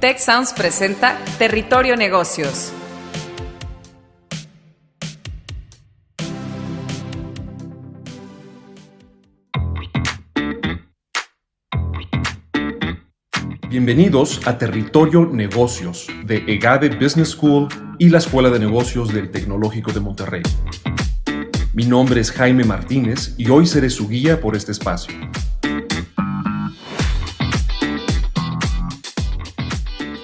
Tech Sounds presenta Territorio Negocios. Bienvenidos a Territorio Negocios de EGADE Business School y la Escuela de Negocios del Tecnológico de Monterrey. Mi nombre es Jaime Martínez y hoy seré su guía por este espacio.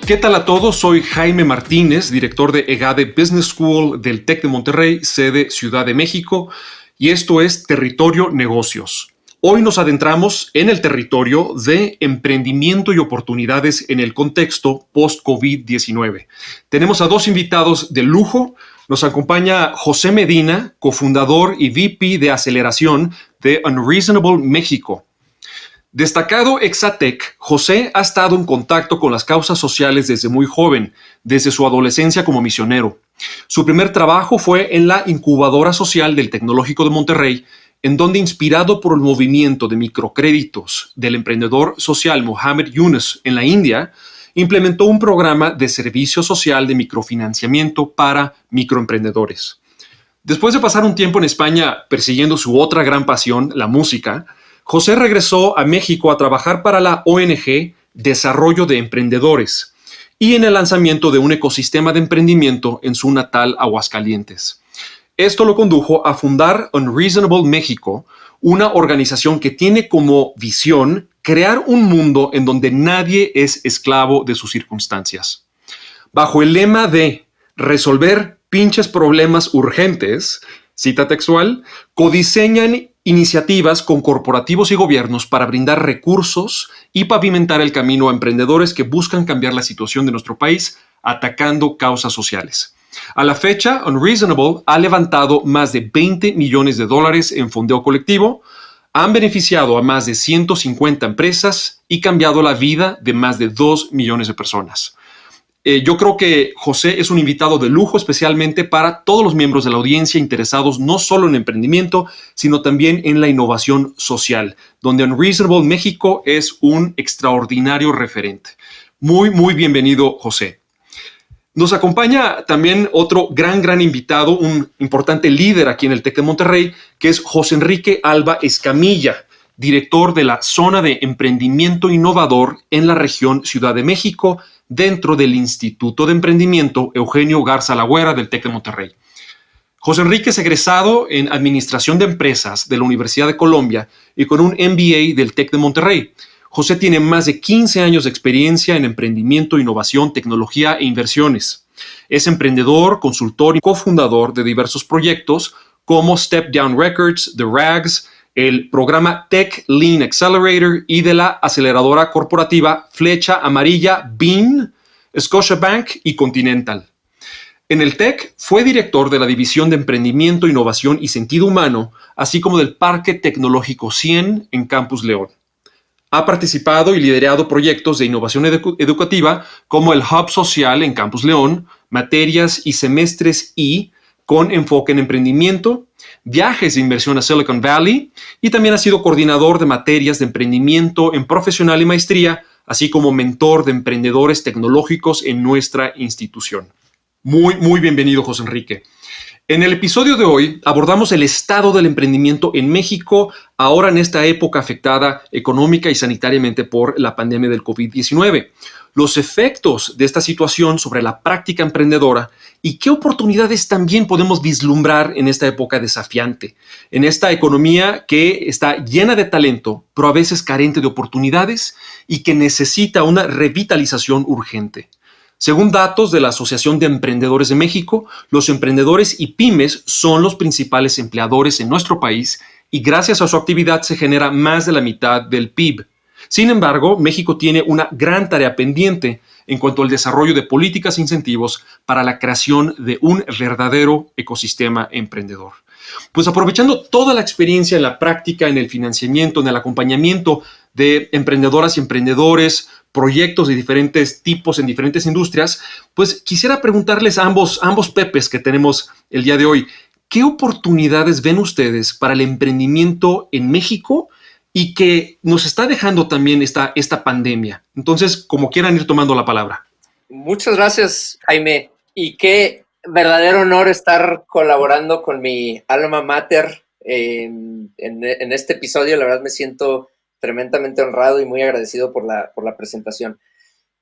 ¿Qué tal a todos? Soy Jaime Martínez, director de EGADE Business School del TEC de Monterrey, sede Ciudad de México, y esto es Territorio Negocios. Hoy nos adentramos en el territorio de emprendimiento y oportunidades en el contexto post-COVID-19. Tenemos a dos invitados de lujo. Nos acompaña José Medina, cofundador y VP de aceleración de Unreasonable México. Destacado exatec, José ha estado en contacto con las causas sociales desde muy joven, desde su adolescencia como misionero. Su primer trabajo fue en la incubadora social del Tecnológico de Monterrey, en donde, inspirado por el movimiento de microcréditos del emprendedor social Mohamed Yunus en la India, implementó un programa de servicio social de microfinanciamiento para microemprendedores. Después de pasar un tiempo en España persiguiendo su otra gran pasión, la música, José regresó a México a trabajar para la ONG Desarrollo de Emprendedores y en el lanzamiento de un ecosistema de emprendimiento en su natal Aguascalientes. Esto lo condujo a fundar Unreasonable México, una organización que tiene como visión crear un mundo en donde nadie es esclavo de sus circunstancias. Bajo el lema de resolver pinches problemas urgentes, cita textual, codiseñan iniciativas con corporativos y gobiernos para brindar recursos y pavimentar el camino a emprendedores que buscan cambiar la situación de nuestro país atacando causas sociales. A la fecha, Unreasonable ha levantado más de $20 millones en fondeo colectivo, han beneficiado a más de 150 empresas y cambiado la vida de más de 2 millones de personas. Yo creo que José es un invitado de lujo, especialmente para todos los miembros de la audiencia interesados no solo en emprendimiento, sino también en la innovación social, donde Unreasonable México es un extraordinario referente. Muy bienvenido, José. Nos acompaña también otro gran invitado, un importante líder aquí en el TEC de Monterrey, que es José Enrique Alba Escamilla, director de la Zona de Emprendimiento Innovador en la región Ciudad de México, dentro del Instituto de Emprendimiento Eugenio Garza Lagüera del TEC de Monterrey. José Enrique es egresado en Administración de Empresas de la Universidad de Colombia y con un MBA del TEC de Monterrey. José tiene más de 15 años de experiencia en emprendimiento, innovación, tecnología e inversiones. Es emprendedor, consultor y cofundador de diversos proyectos como Step Down Records, The Rags, el programa Tech Lean Accelerator y de la aceleradora corporativa Flecha Amarilla, Beam, Scotiabank y Continental. En el TEC fue director de la División de Emprendimiento, Innovación y Sentido Humano, así como del Parque Tecnológico 100 en Campus León. Ha participado y liderado proyectos de innovación educativa como el Hub Social en Campus León, materias y semestres I con enfoque en emprendimiento, viajes de inversión a Silicon Valley y también ha sido coordinador de materias de emprendimiento en profesional y maestría, así como mentor de emprendedores tecnológicos en nuestra institución. Muy bienvenido, José Enrique. En el episodio de hoy abordamos el estado del emprendimiento en México, ahora en esta época afectada económica y sanitariamente por la pandemia del COVID-19, los efectos de esta situación sobre la práctica emprendedora y qué oportunidades también podemos vislumbrar en esta época desafiante, en esta economía que está llena de talento, pero a veces carente de oportunidades y que necesita una revitalización urgente. Según datos de la Asociación de Emprendedores de México, los emprendedores y pymes son los principales empleadores en nuestro país y gracias a su actividad se genera más de la mitad del PIB. Sin embargo, México tiene una gran tarea pendiente en cuanto al desarrollo de políticas e incentivos para la creación de un verdadero ecosistema emprendedor. Pues aprovechando toda la experiencia en la práctica, en el financiamiento, en el acompañamiento de emprendedoras y emprendedores, proyectos de diferentes tipos en diferentes industrias, pues quisiera preguntarles a ambos Pepes que tenemos el día de hoy, ¿qué oportunidades ven ustedes para el emprendimiento en México y que nos está dejando también esta pandemia. Entonces, como quieran ir tomando la palabra. Muchas gracias, Jaime. Y qué verdadero honor estar colaborando con mi alma mater en este episodio. La verdad me siento tremendamente honrado y muy agradecido por la presentación.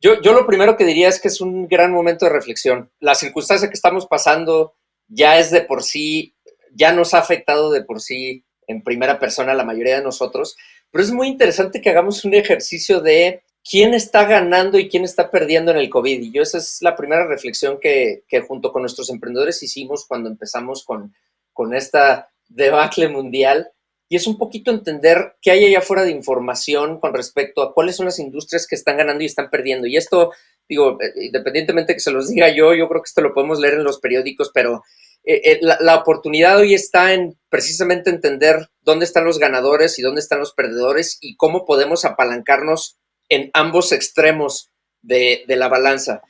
Yo lo primero que diría es que es un gran momento de reflexión. La circunstancia que estamos pasando ya es de por sí, ya nos ha afectado de por sí en primera persona a la mayoría de nosotros, pero es muy interesante que hagamos un ejercicio de quién está ganando y quién está perdiendo en el COVID. Y esa es la primera reflexión que junto con nuestros emprendedores hicimos cuando empezamos con esta debacle mundial. Y es un poquito entender qué hay allá afuera de información con respecto a cuáles son las industrias que están ganando y están perdiendo. Y esto, digo, independientemente que se los diga yo creo que esto lo podemos leer en los periódicos, pero la oportunidad hoy está en precisamente entender dónde están los ganadores y dónde están los perdedores y cómo podemos apalancarnos en ambos extremos de la balanza.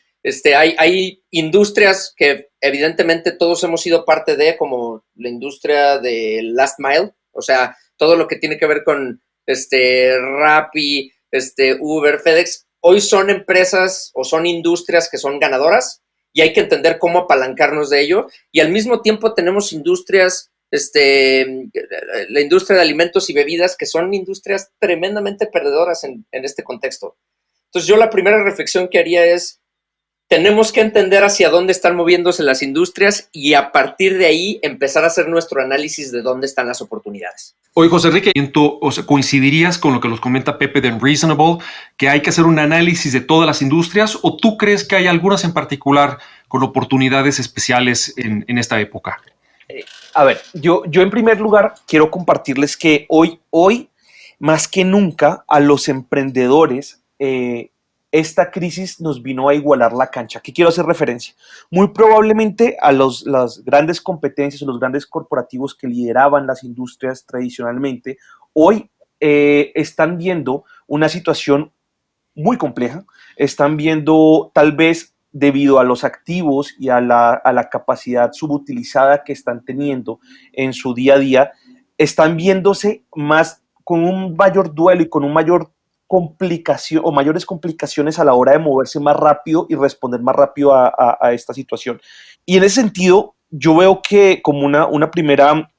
Hay industrias que evidentemente todos hemos sido parte de, como la industria de last mile, o sea, todo lo que tiene que ver con Rappi, Uber, FedEx, hoy son empresas o son industrias que son ganadoras y hay que entender cómo apalancarnos de ello. Y al mismo tiempo tenemos industrias, la industria de alimentos y bebidas, que son industrias tremendamente perdedoras en este contexto. Entonces yo la primera reflexión que haría es, tenemos que entender hacia dónde están moviéndose las industrias y a partir de ahí empezar a hacer nuestro análisis de dónde están las oportunidades. Oye, José Enrique, ¿coincidirías con lo que nos comenta Pepe de Unreasonable, que hay que hacer un análisis de todas las industrias, o tú crees que hay algunas en particular con oportunidades especiales en esta época? A ver, yo en primer lugar quiero compartirles que hoy más que nunca, a los emprendedores, esta crisis nos vino a igualar la cancha. ¿Qué quiero hacer referencia? Muy probablemente a las grandes competencias o los grandes corporativos que lideraban las industrias tradicionalmente, hoy están viendo una situación muy compleja, están viendo tal vez debido a los activos y a la capacidad subutilizada que están teniendo en su día a día, están viéndose más con un mayor duelo y con un mayor complicación o mayores complicaciones a la hora de moverse más rápido y responder más rápido a esta situación. Y en ese sentido, yo veo que como una primera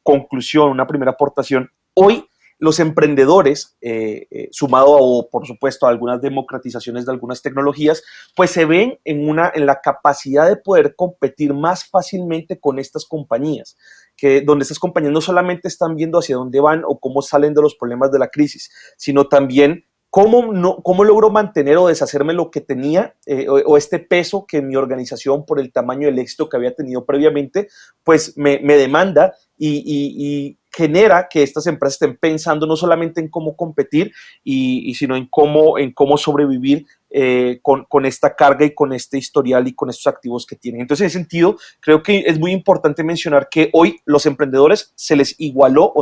conclusión, una primera aportación, hoy los emprendedores, sumado por supuesto a algunas democratizaciones de algunas tecnologías, pues se ven en la capacidad de poder competir más fácilmente con estas compañías, donde estas compañías no solamente están viendo hacia dónde van o cómo salen de los problemas de la crisis, sino también cómo logro mantener o deshacerme lo que tenía o este peso que mi organización, por el tamaño del éxito que había tenido previamente, pues me demanda y genera que estas empresas estén pensando no solamente en cómo competir, sino en cómo sobrevivir con esta carga y con este historial y con estos activos que tienen. Entonces, en ese sentido, creo que es muy importante mencionar que hoy los emprendedores se les igualó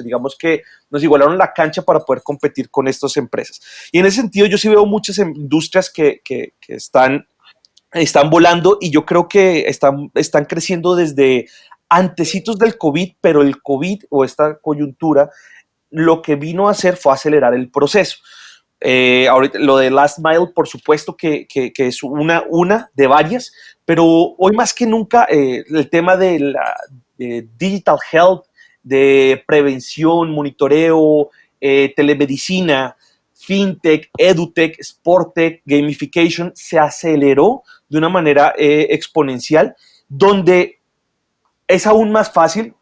digamos que nos igualaron la cancha para poder competir con estas empresas. Y en ese sentido, yo sí veo muchas industrias que están volando y yo creo que están creciendo desde antecitos del COVID, pero el COVID o esta coyuntura lo que vino a hacer fue acelerar el proceso. Ahorita, lo de Last Mile, por supuesto que es una de varias, pero hoy más que nunca el tema de digital health, de prevención, monitoreo, telemedicina, fintech, edutech, sporttech, gamification, se aceleró de una manera exponencial, donde es aún más fácil,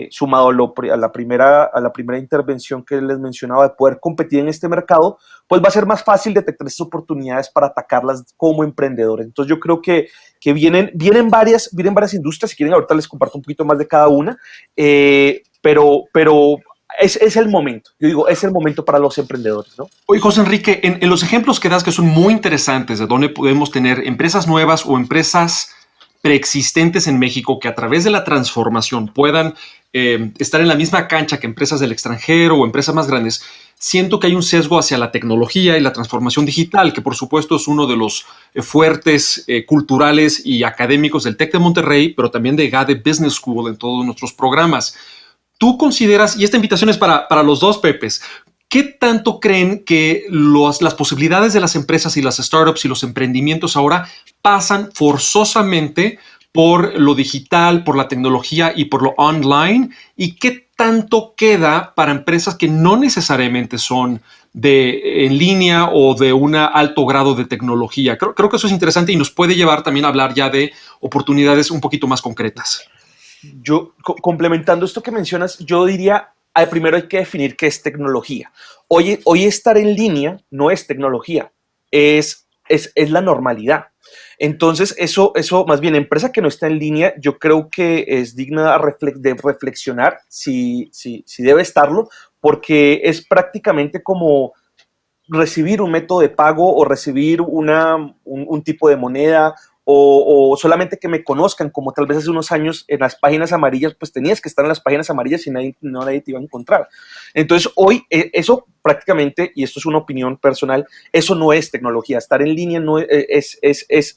sumado a la primera intervención que les mencionaba, de poder competir en este mercado, pues va a ser más fácil detectar esas oportunidades para atacarlas como emprendedores. Entonces yo creo que vienen varias industrias. Si quieren, ahorita les comparto un poquito más de cada una, pero es el momento. Yo digo, es el momento para los emprendedores, ¿no? Oye, José Enrique, en los ejemplos que das, que son muy interesantes, de donde podemos tener empresas nuevas o empresas preexistentes en México que a través de la transformación puedan estar en la misma cancha que empresas del extranjero o empresas más grandes, siento que hay un sesgo hacia la tecnología y la transformación digital, que por supuesto es uno de los fuertes culturales y académicos del TEC de Monterrey, pero también de EGADE Business School en todos nuestros programas. ¿Tú consideras, y esta invitación es para los dos Pepes, qué tanto creen que las posibilidades de las empresas y las startups y los emprendimientos ahora pasan forzosamente por lo digital, por la tecnología y por lo online? ¿Y qué tanto queda para empresas que no necesariamente son en línea o de un alto grado de tecnología? Creo que eso es interesante y nos puede llevar también a hablar ya de oportunidades un poquito más concretas. Yo, complementando esto que mencionas, yo diría, primero hay que definir qué es tecnología. Hoy estar en línea no es tecnología, es la normalidad. Entonces, eso más bien, empresa que no está en línea, yo creo que es digna de reflexionar si debe estarlo, porque es prácticamente como recibir un método de pago o recibir un tipo de moneda o solamente que me conozcan, como tal vez hace unos años en las páginas amarillas, pues tenías que estar en las páginas amarillas y nadie te iba a encontrar. Entonces hoy eso prácticamente, y esto es una opinión personal, eso no es tecnología. Estar en línea no es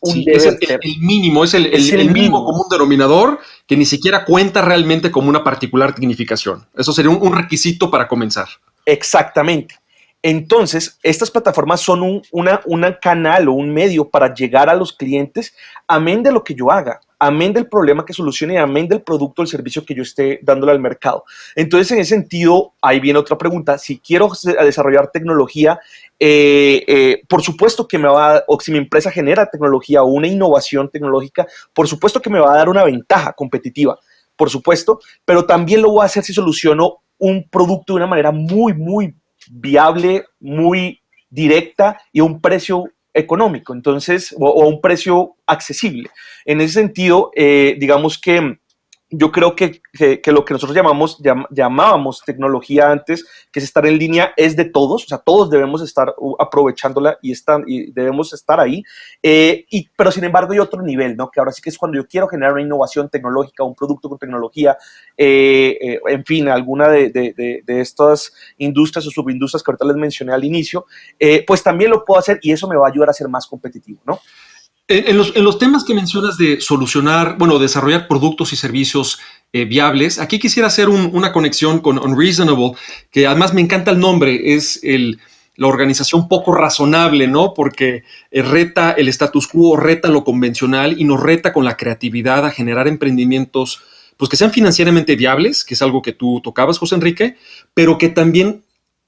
un Sí, deber es ser. el mínimo, es el el mínimo común denominador que ni siquiera cuenta realmente como una particular significación. Eso sería un requisito para comenzar. Exactamente. Entonces, estas plataformas son una canal o un medio para llegar a los clientes, amén de lo que yo haga, amén del problema que solucione, amén del producto o el servicio que yo esté dándole al mercado. Entonces, en ese sentido, ahí viene otra pregunta. Si quiero desarrollar tecnología, por supuesto que o si mi empresa genera tecnología o una innovación tecnológica, por supuesto que me va a dar una ventaja competitiva, por supuesto, pero también lo voy a hacer si soluciono un producto de una manera muy, muy viable, muy directa y a un precio económico, entonces, o a un precio accesible. En ese sentido, digamos que yo creo que lo que nosotros llamábamos tecnología antes, que es estar en línea, es de todos, o sea, todos debemos estar aprovechándola y debemos estar ahí, pero sin embargo hay otro nivel, ¿no? Que ahora sí que es cuando yo quiero generar una innovación tecnológica, un producto con tecnología, en fin, alguna de estas industrias o subindustrias que ahorita les mencioné al inicio, pues también lo puedo hacer y eso me va a ayudar a ser más competitivo, ¿no? En los temas que mencionas de solucionar, bueno, desarrollar productos y servicios viables, aquí quisiera hacer una conexión con Unreasonable, que además me encanta el nombre, es la organización poco razonable, ¿no? Porque reta el status quo, reta lo convencional y nos reta con la creatividad a generar emprendimientos, pues que sean financieramente viables, que es algo que tú tocabas, José Enrique, pero que también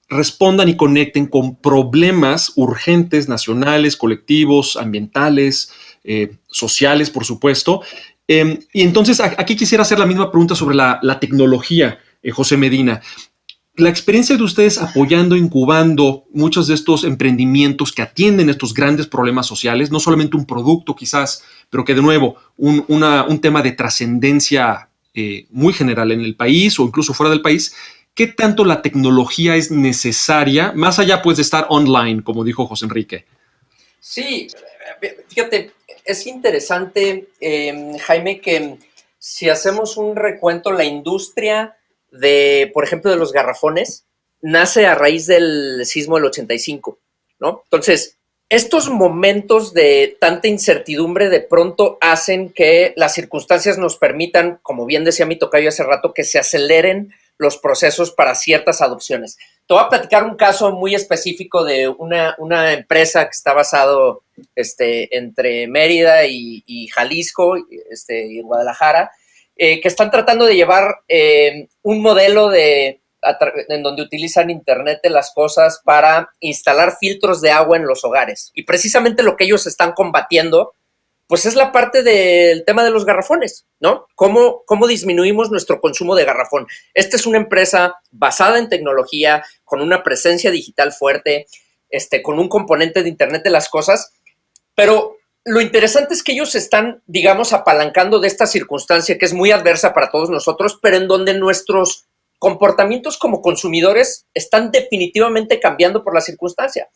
respondan y conecten con problemas urgentes, nacionales, colectivos, ambientales, sociales, por supuesto. Y entonces aquí quisiera hacer la misma pregunta sobre la tecnología, José Medina. La experiencia de ustedes apoyando, incubando muchos de estos emprendimientos que atienden estos grandes problemas sociales, no solamente un producto quizás, pero que de nuevo, un tema de trascendencia muy general en el país o incluso fuera del país. ¿Qué tanto la tecnología es necesaria, más allá pues de estar online, como dijo José Enrique? Sí, fíjate, es interesante, Jaime, que si hacemos un recuento, la industria por ejemplo, de los garrafones, nace a raíz del sismo del 85, ¿no? Entonces, estos momentos de tanta incertidumbre de pronto hacen que las circunstancias nos permitan, como bien decía mi tocayo hace rato, que se aceleren los procesos para ciertas adopciones. Te voy a platicar un caso muy específico de una empresa que está basado entre Mérida y Jalisco, y Guadalajara, que están tratando de llevar un modelo en donde utilizan Internet de las cosas para instalar filtros de agua en los hogares. Y precisamente lo que ellos están combatiendo pues es la parte del tema de los garrafones, ¿no? ¿Cómo disminuimos nuestro consumo de garrafón? Esta es una empresa basada en tecnología, con una presencia digital fuerte, con un componente de Internet de las cosas, pero lo interesante es que ellos están, digamos, apalancando de esta circunstancia que es muy adversa para todos nosotros, pero en donde nuestros comportamientos como consumidores están definitivamente cambiando por la circunstancia.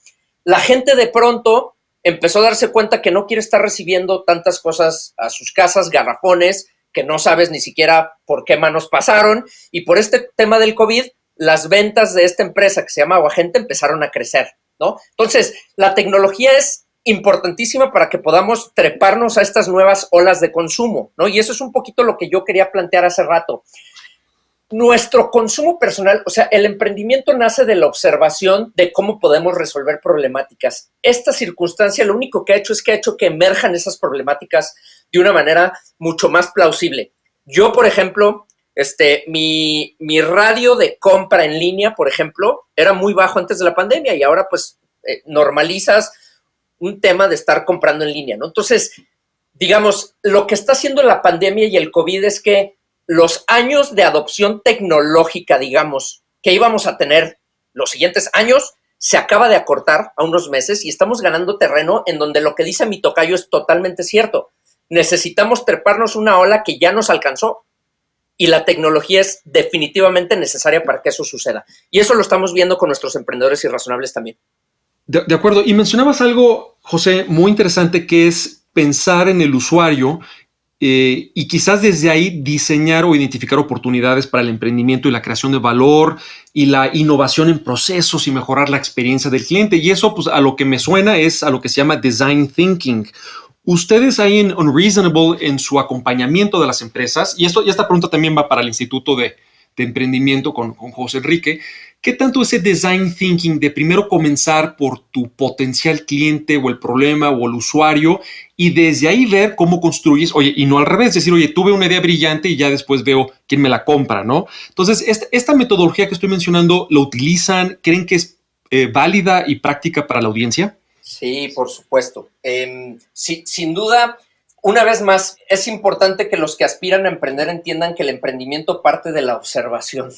La gente de pronto empezó a darse cuenta que no quiere estar recibiendo tantas cosas a sus casas, garrafones, que no sabes ni siquiera por qué manos pasaron, y por este tema del COVID, las ventas de esta empresa que se llama Aguagente empezaron a crecer, ¿no? Entonces, la tecnología es importantísima para que podamos treparnos a estas nuevas olas de consumo, ¿no? Y eso es un poquito lo que yo quería plantear hace rato. nuestro consumo personal, o sea, el emprendimiento nace de la observación de cómo podemos resolver problemáticas. Esta circunstancia lo único que ha hecho es que ha hecho que emerjan esas problemáticas de una manera mucho más plausible. Yo, por ejemplo, mi radio de compra en línea, por ejemplo, era muy bajo antes de la pandemia y ahora pues normalizas un tema de estar comprando en línea, ¿no? Entonces, digamos, lo que está haciendo la pandemia y el COVID es que los años de adopción tecnológica, digamos, que íbamos a tener los siguientes años, se acaba de acortar a unos meses y estamos ganando terreno en donde lo que dice mi tocayo es totalmente cierto. Necesitamos treparnos una ola que ya nos alcanzó y la tecnología es definitivamente necesaria para que eso suceda. Y eso lo estamos viendo con nuestros emprendedores irrazonables también. De acuerdo. Y mencionabas algo, José, muy interesante, que es pensar en el usuario y quizás desde ahí diseñar o identificar oportunidades para el emprendimiento y la creación de valor y la innovación en procesos y mejorar la experiencia del cliente. Y eso, pues, a lo que me suena es a lo que se llama design thinking. Ustedes ahí en Unreasonable, en su acompañamiento de las empresas, y esta pregunta también va para el Instituto de Emprendimiento con José Enrique, ¿qué tanto ese design thinking de primero comenzar por tu potencial cliente o el problema o el usuario y desde ahí ver cómo construyes, oye, y no al revés, decir, oye, tuve una idea brillante y ya después veo quién me la compra, ¿no? Entonces, esta metodología que estoy mencionando, ¿la utilizan? ¿Creen que es válida y práctica para la audiencia? Sí, por supuesto. Sí, sin duda, una vez más, es importante que los que aspiran a emprender entiendan que el emprendimiento parte de la observación.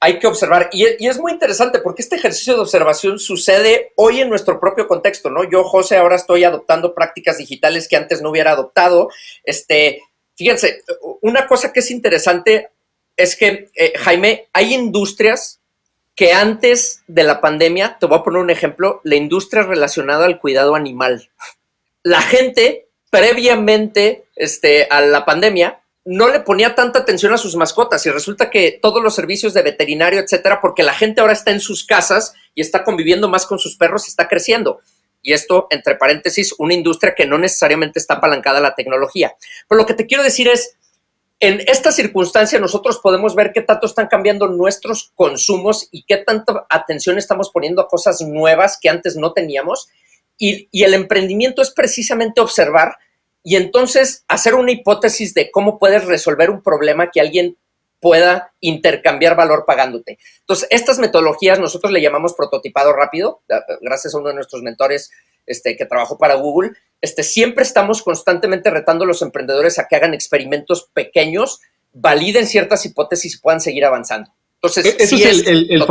Hay que observar, y es muy interesante porque este ejercicio de observación sucede hoy en nuestro propio contexto, ¿no? Yo, José, ahora estoy adoptando prácticas digitales que antes no hubiera adoptado. Fíjense, una cosa que es interesante es que, Jaime, hay industrias que antes de la pandemia, te voy a poner un ejemplo, la industria relacionada al cuidado animal. La gente, previamente a la pandemia, no le ponía tanta atención a sus mascotas y resulta que todos los servicios de veterinario, etcétera, porque la gente ahora está en sus casas y está conviviendo más con sus perros y está creciendo. Y esto, entre paréntesis, una industria que no necesariamente está apalancada a la tecnología. Pero lo que te quiero decir es, en esta circunstancia nosotros podemos ver qué tanto están cambiando nuestros consumos y qué tanta atención estamos poniendo a cosas nuevas que antes no teníamos. Y el emprendimiento es precisamente observar y entonces hacer una hipótesis de cómo puedes resolver un problema que alguien pueda intercambiar valor pagándote. Entonces, estas metodologías nosotros le llamamos prototipado rápido, gracias a uno de nuestros mentores que trabajó para Google. Siempre estamos constantemente retando a los emprendedores a que hagan experimentos pequeños, validen ciertas hipótesis y puedan seguir avanzando. Entonces, ese sí es el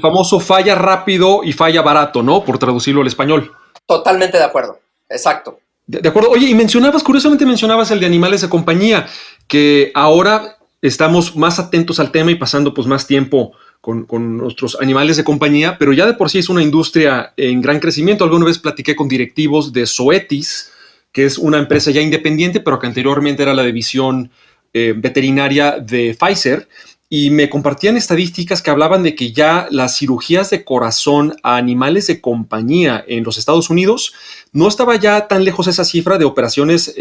famoso falla rápido y falla barato, ¿no? Por traducirlo al español. Totalmente de acuerdo, exacto. De acuerdo. Oye, y curiosamente mencionabas el de animales de compañía, que ahora estamos más atentos al tema y pasando pues más tiempo con nuestros animales de compañía, pero ya de por sí es una industria en gran crecimiento. Alguna vez platiqué con directivos de Zoetis, que es una empresa ya independiente, pero que anteriormente era la división veterinaria de Pfizer, y me compartían estadísticas que hablaban de que ya las cirugías de corazón a animales de compañía en los Estados Unidos no estaba ya tan lejos esa cifra de operaciones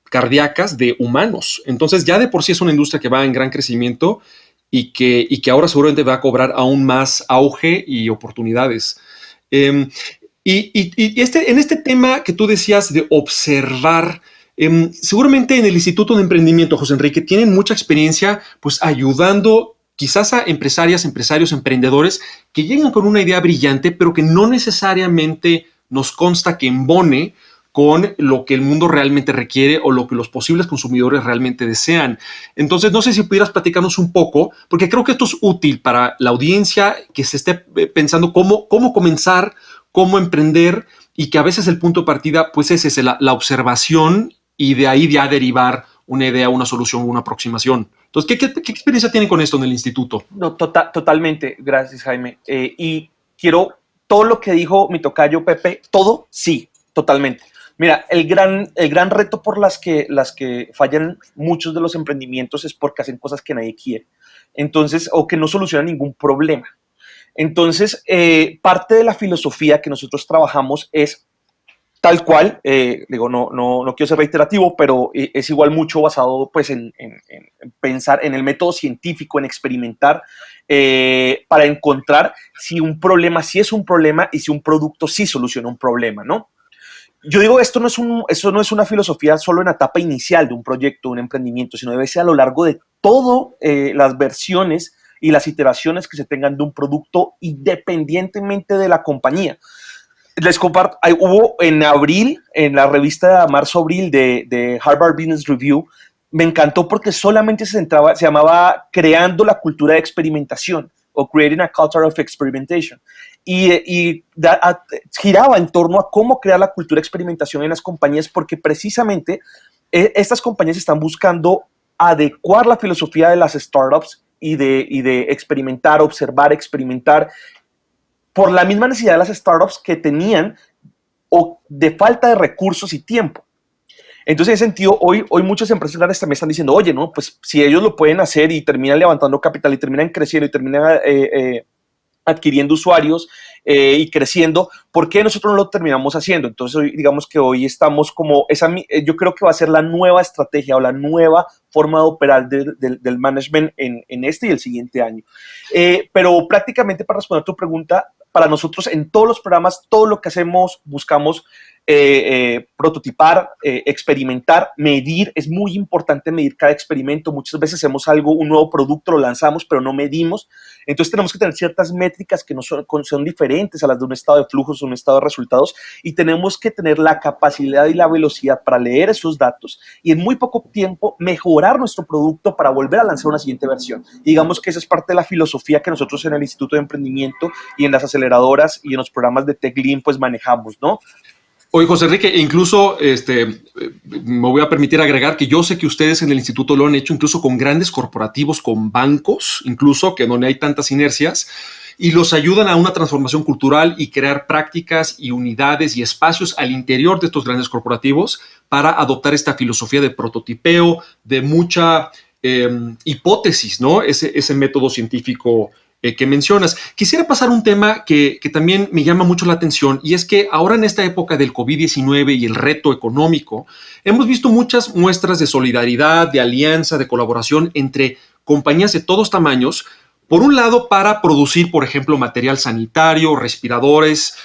cardíacas de humanos. Entonces ya de por sí es una industria que va en gran crecimiento y que ahora seguramente va a cobrar aún más auge y oportunidades. En este tema que tú decías de observar, seguramente en el Instituto de Emprendimiento, José Enrique, tienen mucha experiencia pues ayudando quizás a empresarias, empresarios, emprendedores que llegan con una idea brillante, pero que no necesariamente nos consta que embone con lo que el mundo realmente requiere o lo que los posibles consumidores realmente desean. Entonces, no sé si pudieras platicarnos un poco, porque creo que esto es útil para la audiencia que se esté pensando cómo comenzar, cómo emprender, y que a veces el punto de partida pues es ese, la observación, y de ahí ya derivar una idea, una solución, una aproximación. Entonces, ¿qué experiencia tienen con esto en el instituto? No, totalmente. Gracias, Jaime. Y quiero todo lo que dijo mi tocayo Pepe, todo, sí, totalmente. Mira, el gran reto por las que fallan muchos de los emprendimientos es porque hacen cosas que nadie quiere. Entonces, o que no solucionan ningún problema. Entonces, parte de la filosofía que nosotros trabajamos es tal cual, digo, no quiero ser reiterativo, pero es igual mucho basado pues, en pensar en el método científico, en experimentar, para encontrar si un problema sí es un problema y si un producto sí soluciona un problema, ¿no? Yo digo, esto no es una filosofía solo en la etapa inicial de un proyecto, de un emprendimiento, sino debe ser a lo largo de todas las versiones y las iteraciones que se tengan de un producto independientemente de la compañía. Les comparto, hubo en abril, en la revista marzo-abril de Harvard Business Review, me encantó porque solamente se llamaba Creando la cultura de experimentación o Creating a Culture of Experimentation. Giraba en torno a cómo crear la cultura de experimentación en las compañías, porque precisamente estas compañías están buscando adecuar la filosofía de las startups y de experimentar, observar, experimentar, por la misma necesidad de las startups que tenían o de falta de recursos y tiempo. Entonces, en ese sentido, hoy muchas empresas grandes también están diciendo, oye, no, pues si ellos lo pueden hacer y terminan levantando capital y terminan creciendo y terminan adquiriendo usuarios y creciendo, ¿por qué nosotros no lo terminamos haciendo? Entonces, digamos que hoy estamos como, yo creo que va a ser la nueva estrategia o la nueva forma de operar del management en este y el siguiente año. Pero prácticamente para responder a tu pregunta, para nosotros en todos los programas, todo lo que hacemos, buscamos prototipar, experimentar, medir. Es muy importante medir cada experimento. Muchas veces hacemos un nuevo producto, lo lanzamos, pero no medimos. Entonces tenemos que tener ciertas métricas que no son diferentes a las de un estado de flujos o un estado de resultados, y tenemos que tener la capacidad y la velocidad para leer esos datos y en muy poco tiempo mejorar nuestro producto para volver a lanzar una siguiente versión. Y digamos que esa es parte de la filosofía que nosotros en el Instituto de Emprendimiento y en las aceleradoras y en los programas de Tech Lean pues manejamos, ¿no? Oye, José Enrique, incluso me voy a permitir agregar que yo sé que ustedes en el instituto lo han hecho incluso con grandes corporativos, con bancos, incluso que donde hay tantas inercias, y los ayudan a una transformación cultural y crear prácticas y unidades y espacios al interior de estos grandes corporativos para adoptar esta filosofía de prototipeo, de mucha hipótesis, ¿no? Ese método científico que mencionas. Quisiera pasar un tema que también me llama mucho la atención, y es que ahora en esta época del COVID-19 y el reto económico, hemos visto muchas muestras de solidaridad, de alianza, de colaboración entre compañías de todos tamaños, por un lado para producir, por ejemplo, material sanitario, respiradores,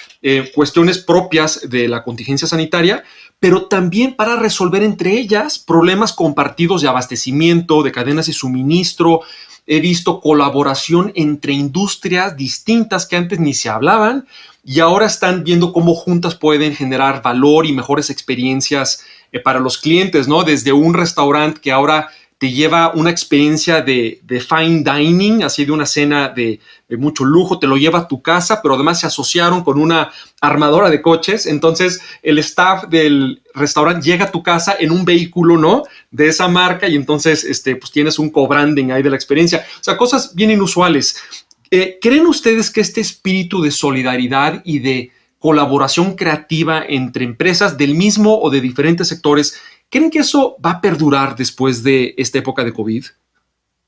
cuestiones propias de la contingencia sanitaria, pero también para resolver entre ellas problemas compartidos de abastecimiento, de cadenas de suministro. He visto colaboración entre industrias distintas que antes ni se hablaban y ahora están viendo cómo juntas pueden generar valor y mejores experiencias para los clientes, ¿no? Desde un restaurante que ahora te lleva una experiencia de fine dining, así de una cena de mucho lujo, te lo lleva a tu casa, pero además se asociaron con una armadora de coches. Entonces el staff del restaurante llega a tu casa en un vehículo, ¿no?, de esa marca, y entonces pues tienes un co-branding ahí de la experiencia. O sea, cosas bien inusuales. ¿Creen ustedes que este espíritu de solidaridad y de colaboración creativa entre empresas del mismo o de diferentes sectores, creen que eso va a perdurar después de esta época de COVID?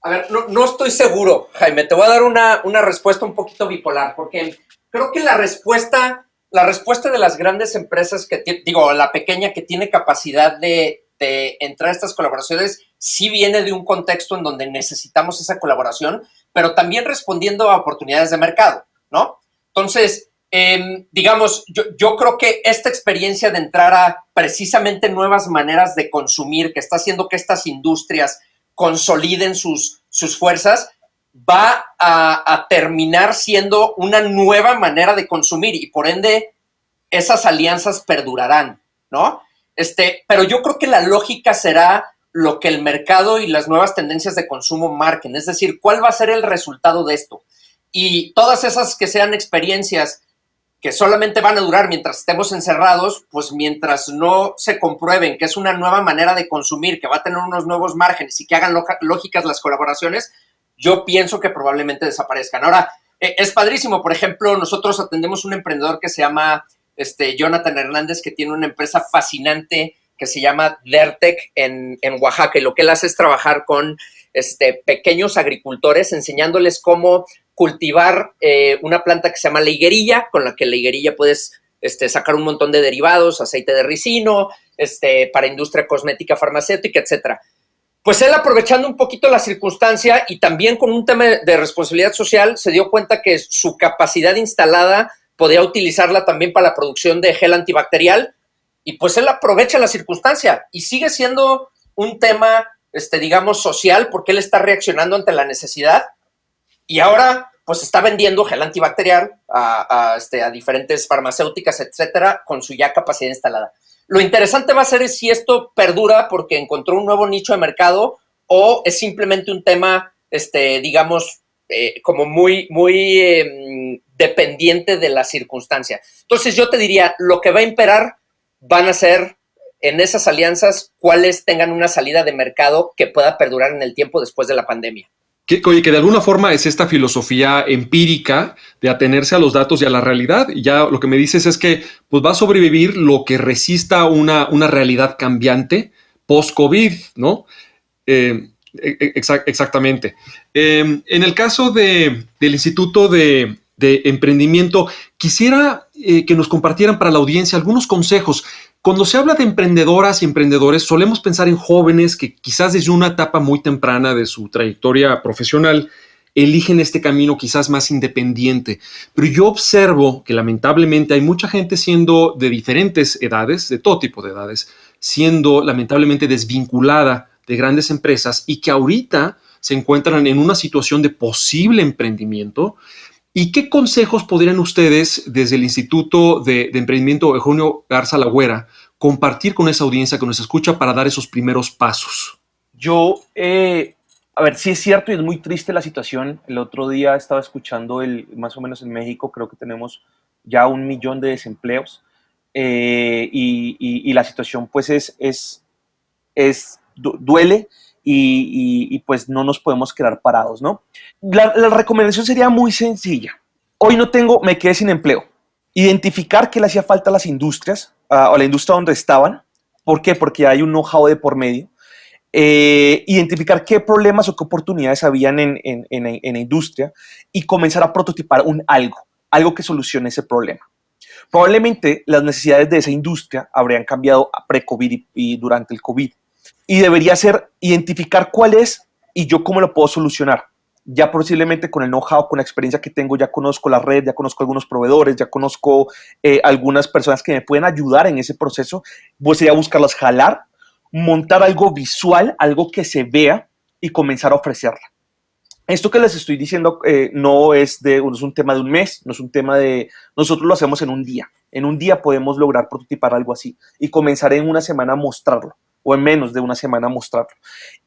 A ver, no estoy seguro, Jaime. Te voy a dar una respuesta un poquito bipolar, porque creo que la respuesta de las grandes empresas, la pequeña que tiene capacidad de entrar a estas colaboraciones, sí viene de un contexto en donde necesitamos esa colaboración, pero también respondiendo a oportunidades de mercado, ¿no? Entonces, yo creo que esta experiencia de entrar a precisamente nuevas maneras de consumir, que está haciendo que estas industrias consoliden sus fuerzas, va a terminar siendo una nueva manera de consumir y por ende esas alianzas perdurarán, ¿no? Pero yo creo que la lógica será lo que el mercado y las nuevas tendencias de consumo marquen, es decir, ¿cuál va a ser el resultado de esto? Y todas esas que sean experiencias que solamente van a durar mientras estemos encerrados, pues mientras no se comprueben que es una nueva manera de consumir, que va a tener unos nuevos márgenes y que hagan lógicas las colaboraciones, yo pienso que probablemente desaparezcan. Ahora, es padrísimo. Por ejemplo, nosotros atendemos un emprendedor que se llama Jonathan Hernández, que tiene una empresa fascinante que se llama Dertec en Oaxaca, y lo que él hace es trabajar con pequeños agricultores, enseñándoles cómo cultivar una planta que se llama la higuerilla, con la que la higuerilla puedes sacar un montón de derivados, aceite de ricino, para industria cosmética, farmacéutica, etcétera. Pues él, aprovechando un poquito la circunstancia y también con un tema de responsabilidad social, se dio cuenta que su capacidad instalada podía utilizarla también para la producción de gel antibacterial, y pues él aprovecha la circunstancia y sigue siendo un tema, digamos, social, porque él está reaccionando ante la necesidad, y ahora pues está vendiendo gel antibacterial a diferentes farmacéuticas, etcétera, con su ya capacidad instalada. Lo interesante va a ser si esto perdura porque encontró un nuevo nicho de mercado o es simplemente un tema, digamos, como muy dependiente de la circunstancia. Entonces yo te diría, lo que va a imperar van a ser en esas alianzas cuáles tengan una salida de mercado que pueda perdurar en el tiempo después de la pandemia. Oye, que de alguna forma es esta filosofía empírica de atenerse a los datos y a la realidad. Y ya lo que me dices es que pues va a sobrevivir lo que resista una realidad cambiante post-COVID, ¿no? Exactamente. En el caso del Instituto de Emprendimiento, quisiera que nos compartieran para la audiencia algunos consejos. Cuando se habla de emprendedoras y emprendedores, solemos pensar en jóvenes que quizás desde una etapa muy temprana de su trayectoria profesional eligen este camino quizás más independiente. Pero yo observo que lamentablemente hay mucha gente siendo de diferentes edades, de todo tipo de edades, siendo lamentablemente desvinculada de grandes empresas y que ahorita se encuentran en una situación de posible emprendimiento. ¿Y qué consejos podrían ustedes, desde el Instituto de Emprendimiento Eugenio Garza Lagüera, compartir con esa audiencia que nos escucha para dar esos primeros pasos? Yo, a ver, sí es cierto y es muy triste la situación. El otro día estaba escuchando, más o menos en México, creo que tenemos ya 1 millón de desempleos, y la situación pues duele, y pues no nos podemos quedar parados, ¿no? La recomendación sería muy sencilla. Hoy me quedé sin empleo. Identificar qué le hacía falta a las industrias, o a la industria donde estaban. ¿Por qué? Porque hay un know-how de por medio. Identificar qué problemas o qué oportunidades habían en la industria y comenzar a prototipar algo que solucione ese problema. Probablemente las necesidades de esa industria habrían cambiado pre-COVID y durante el COVID. Y debería ser identificar cuál es y yo cómo lo puedo solucionar. Ya posiblemente con el know-how, con la experiencia que tengo, ya conozco la red, ya conozco algunos proveedores, ya conozco algunas personas que me pueden ayudar en ese proceso. Pues sería buscarlas, jalar, montar algo visual, algo que se vea y comenzar a ofrecerla. Esto que les estoy diciendo no es un tema de un mes, no es un tema de... Nosotros lo hacemos en un día. En un día podemos lograr prototipar algo así y comenzar en una semana a mostrarlo, o en menos de una semana a mostrarlo,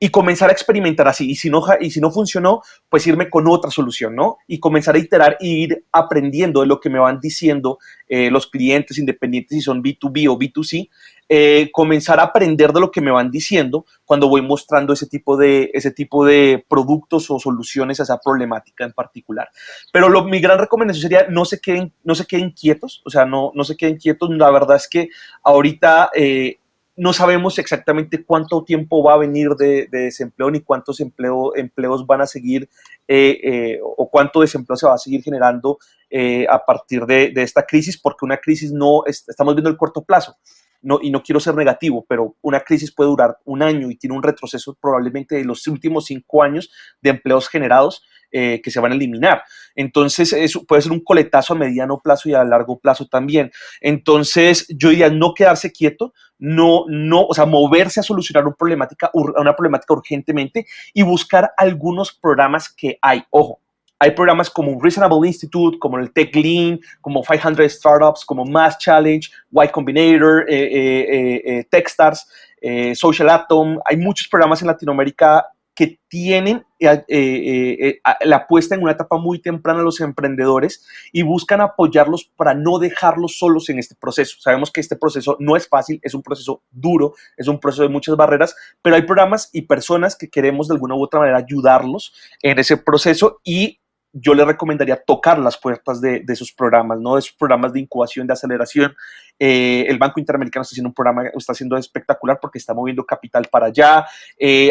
y comenzar a experimentar así, y si no funcionó, pues irme con otra solución, ¿no? Y comenzar a iterar e ir aprendiendo de lo que me van diciendo los clientes, independientes si son B2B o B2C, comenzar a aprender de lo que me van diciendo cuando voy mostrando ese tipo de productos o soluciones a esa problemática en particular. Pero mi gran recomendación sería no se queden quietos, o sea, no se queden quietos. La verdad es que ahorita no sabemos exactamente cuánto tiempo va a venir de desempleo ni cuántos empleos van a seguir o cuánto desempleo se va a seguir generando a partir de esta crisis, porque una crisis estamos viendo el corto plazo. Y no quiero ser negativo, pero una crisis puede durar 1 año y tiene un retroceso probablemente de los últimos 5 años de empleos generados que se van a eliminar. Entonces, eso puede ser un coletazo a mediano plazo y a largo plazo también. Entonces, yo diría no quedarse quieto, o sea, moverse a solucionar una problemática urgentemente y buscar algunos programas que hay. Ojo, hay programas como Reasonable Institute, como el Tech Lean, como 500 Startups, como Mass Challenge, Y Combinator, Techstars, Social Atom. Hay muchos programas en Latinoamérica que tienen la apuesta en una etapa muy temprana a los emprendedores y buscan apoyarlos para no dejarlos solos en este proceso. Sabemos que este proceso no es fácil, es un proceso duro, es un proceso de muchas barreras, pero hay programas y personas que queremos de alguna u otra manera ayudarlos en ese proceso y yo le recomendaría tocar las puertas de sus programas, ¿no? De sus programas de incubación, de aceleración. El Banco Interamericano está haciendo un programa, está haciendo espectacular porque está moviendo capital para allá.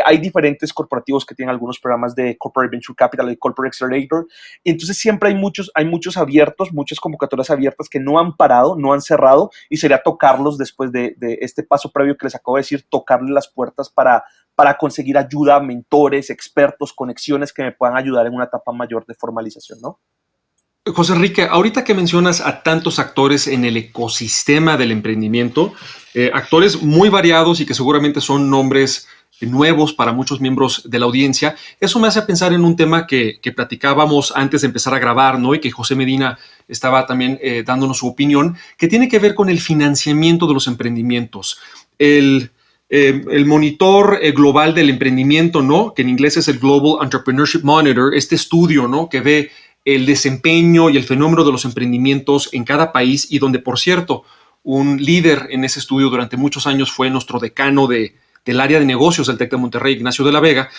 Hay diferentes corporativos que tienen algunos programas de Corporate Venture Capital, de Corporate Accelerator. Entonces siempre hay muchos abiertos, muchas convocatorias abiertas que no han parado, no han cerrado, y sería tocarlos después de este paso previo que les acabo de decir, tocarle las puertas para conseguir ayuda, mentores, expertos, conexiones que me puedan ayudar en una etapa mayor de formalización, ¿no? José Enrique, ahorita que mencionas a tantos actores en el ecosistema del emprendimiento, actores muy variados y que seguramente son nombres nuevos para muchos miembros de la audiencia, eso me hace pensar en un tema que platicábamos antes de empezar a grabar, ¿no? Y que José Medina estaba también dándonos su opinión, que tiene que ver con el financiamiento de los emprendimientos. El monitor global del emprendimiento, ¿no? Que en inglés es el Global Entrepreneurship Monitor, este estudio, ¿no? Que ve el desempeño y el fenómeno de los emprendimientos en cada país, y donde, por cierto, un líder en ese estudio durante muchos años fue nuestro decano del área de negocios del TEC de Monterrey, Ignacio de la Vega.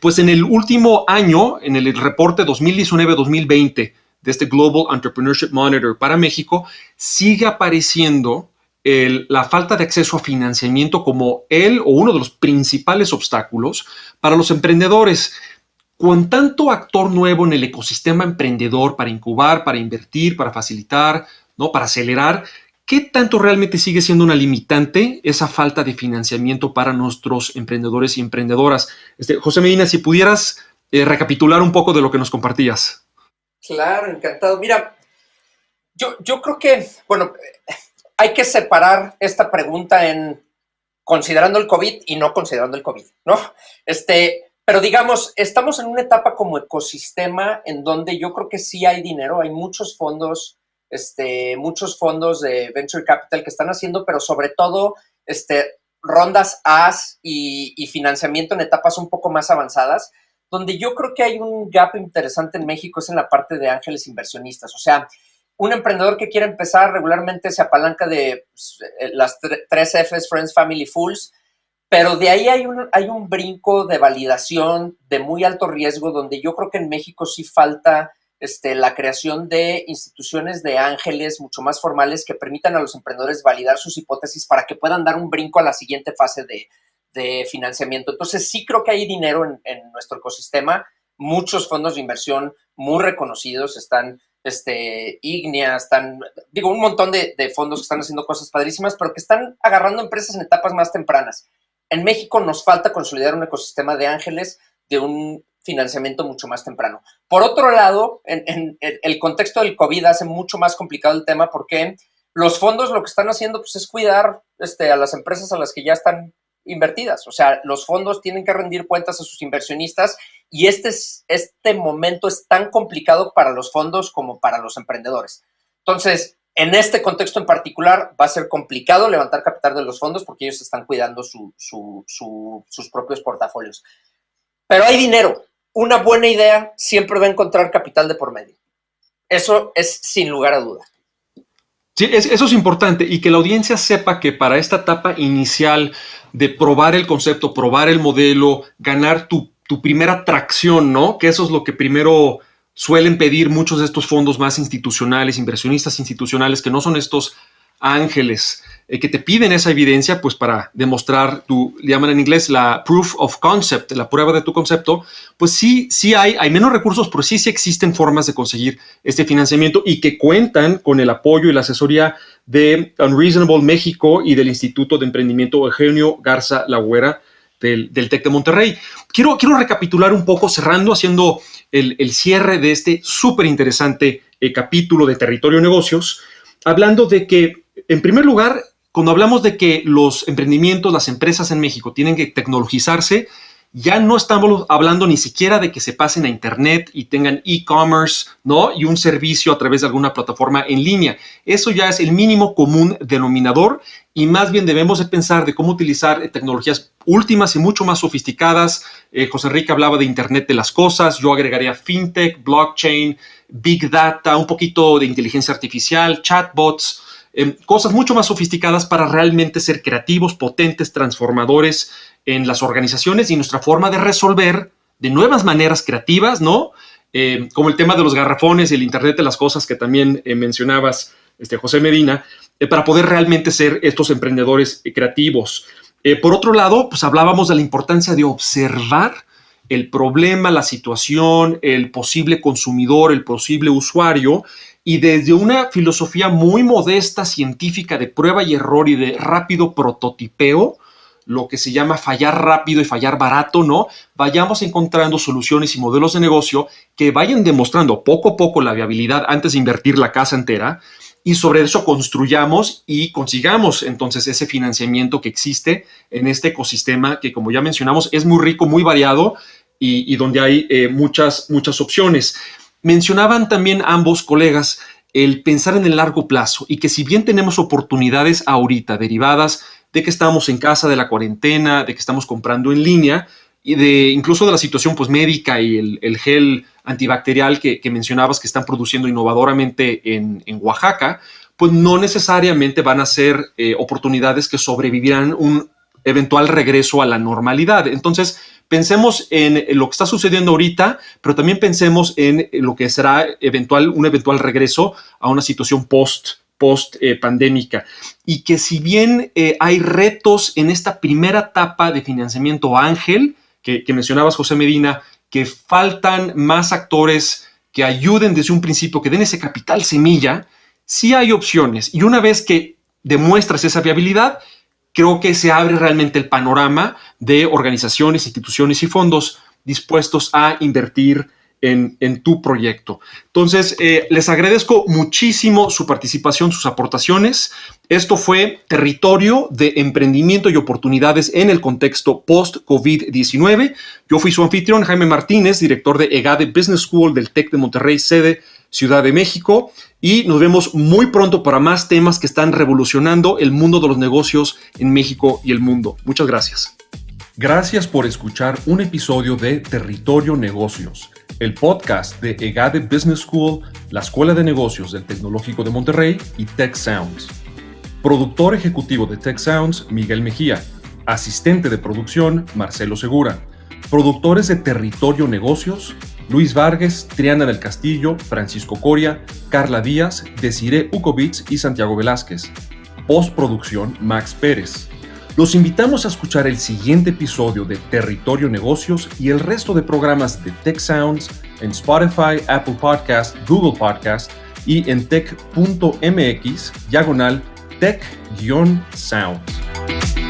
Pues en el último año, en el reporte 2019-2020 de este Global Entrepreneurship Monitor para México, sigue apareciendo la falta de acceso a financiamiento como uno de los principales obstáculos para los emprendedores. Con tanto actor nuevo en el ecosistema emprendedor para incubar, para invertir, para facilitar, ¿no? Para acelerar, ¿qué tanto realmente sigue siendo una limitante esa falta de financiamiento para nuestros emprendedores y emprendedoras? José Medina, si pudieras recapitular un poco de lo que nos compartías. Claro, encantado. Mira, yo creo que, bueno, hay que separar esta pregunta en considerando el COVID y no considerando el COVID, ¿no? Pero digamos, estamos en una etapa como ecosistema en donde yo creo que sí hay dinero, hay muchos fondos de Venture Capital que están haciendo, pero sobre todo rondas A's y financiamiento en etapas un poco más avanzadas, donde yo creo que hay un gap interesante en México es en la parte de ángeles inversionistas. O sea, un emprendedor que quiere empezar regularmente se apalanca de las 3 F's, Friends, Family, Fools, pero de ahí hay un brinco de validación de muy alto riesgo, donde yo creo que en México sí falta la creación de instituciones de ángeles mucho más formales que permitan a los emprendedores validar sus hipótesis para que puedan dar un brinco a la siguiente fase de financiamiento. Entonces sí creo que hay dinero en nuestro ecosistema, muchos fondos de inversión muy reconocidos, están Ignea, un montón de fondos que están haciendo cosas padrísimas, pero que están agarrando empresas en etapas más tempranas. En México nos falta consolidar un ecosistema de ángeles de un financiamiento mucho más temprano. Por otro lado, en el contexto del COVID hace mucho más complicado el tema porque los fondos lo que están haciendo pues, es cuidar a las empresas a las que ya están invertidas. O sea, los fondos tienen que rendir cuentas a sus inversionistas y este momento es tan complicado para los fondos como para los emprendedores. Entonces, en este contexto en particular va a ser complicado levantar capital de los fondos porque ellos están cuidando sus propios portafolios. Pero hay dinero. Una buena idea siempre va a encontrar capital de por medio. Eso es sin lugar a duda. Sí, eso es importante, y que la audiencia sepa que para esta etapa inicial de probar el concepto, probar el modelo, ganar tu primera tracción, ¿no? Que eso es lo que primero suelen pedir muchos de estos fondos más institucionales, inversionistas institucionales, que no son estos ángeles, que te piden esa evidencia pues para demostrar le llaman en inglés la proof of concept, la prueba de tu concepto. Pues sí hay menos recursos, pero sí existen formas de conseguir este financiamiento y que cuentan con el apoyo y la asesoría de Unreasonable México y del Instituto de Emprendimiento Eugenio Garza Lagüera del TEC de Monterrey. Quiero recapitular un poco, cerrando, haciendo el cierre de este súper interesante capítulo de Territorio Negocios, hablando de que, en primer lugar, cuando hablamos de que los emprendimientos, las empresas en México tienen que tecnologizarse, ya no estamos hablando ni siquiera de que se pasen a Internet y tengan e-commerce, ¿no? Y un servicio a través de alguna plataforma en línea. Eso ya es el mínimo común denominador y más bien debemos de pensar de cómo utilizar tecnologías últimas y mucho más sofisticadas. José Enrique hablaba de Internet de las cosas, yo agregaría fintech, blockchain, big data, un poquito de inteligencia artificial, chatbots, cosas mucho más sofisticadas para realmente ser creativos, potentes, transformadores en las organizaciones y nuestra forma de resolver de nuevas maneras creativas, ¿no? como el tema de los garrafones y el Internet de las cosas que también mencionabas, José Medina, para poder realmente ser estos emprendedores creativos. Por otro lado, pues hablábamos de la importancia de observar el problema, la situación, el posible consumidor, el posible usuario, y desde una filosofía muy modesta, científica, de prueba y error y de rápido prototipeo, lo que se llama fallar rápido y fallar barato, ¿no? Vayamos encontrando soluciones y modelos de negocio que vayan demostrando poco a poco la viabilidad antes de invertir la casa entera, y sobre eso construyamos y consigamos entonces ese financiamiento que existe en este ecosistema que, como ya mencionamos, es muy rico, muy variado y donde hay muchas opciones. Mencionaban también ambos colegas el pensar en el largo plazo y que si bien tenemos oportunidades ahorita derivadas de que estamos en casa, de la cuarentena, de que estamos comprando en línea y de incluso de la situación pues, médica y el gel antibacterial que mencionabas que están produciendo innovadoramente en Oaxaca, pues no necesariamente van a ser oportunidades que sobrevivirán un eventual regreso a la normalidad. Entonces, pensemos en lo que está sucediendo ahorita, pero también pensemos en lo que será un eventual regreso a una situación post-pandémica. Y que si bien hay retos en esta primera etapa de financiamiento ángel, que mencionabas, José Medina, que faltan más actores que ayuden desde un principio, que den ese capital semilla, sí hay opciones. Y una vez que demuestras esa viabilidad, creo que se abre realmente el panorama de organizaciones, instituciones y fondos dispuestos a invertir en tu proyecto. Entonces, les agradezco muchísimo su participación, sus aportaciones. Esto fue Territorio de Emprendimiento y Oportunidades en el contexto post-COVID-19. Yo fui su anfitrión, Jaime Martínez, director de EGADE Business School del TEC de Monterrey, sede Ciudad de México. Y nos vemos muy pronto para más temas que están revolucionando el mundo de los negocios en México y el mundo. Muchas gracias. Gracias por escuchar un episodio de Territorio Negocios, el podcast de EGADE Business School, la Escuela de Negocios del Tecnológico de Monterrey y Tech Sounds. Productor ejecutivo de Tech Sounds, Miguel Mejía. Asistente de producción, Marcelo Segura. Productores de Territorio Negocios, Luis Vargas, Triana del Castillo, Francisco Coria, Carla Díaz, Desiree Ukovitz y Santiago Velázquez. Postproducción, Max Pérez. Los invitamos a escuchar el siguiente episodio de Territorio Negocios y el resto de programas de Tech Sounds en Spotify, Apple Podcast, Google Podcast y en tech.mx/tech-sounds.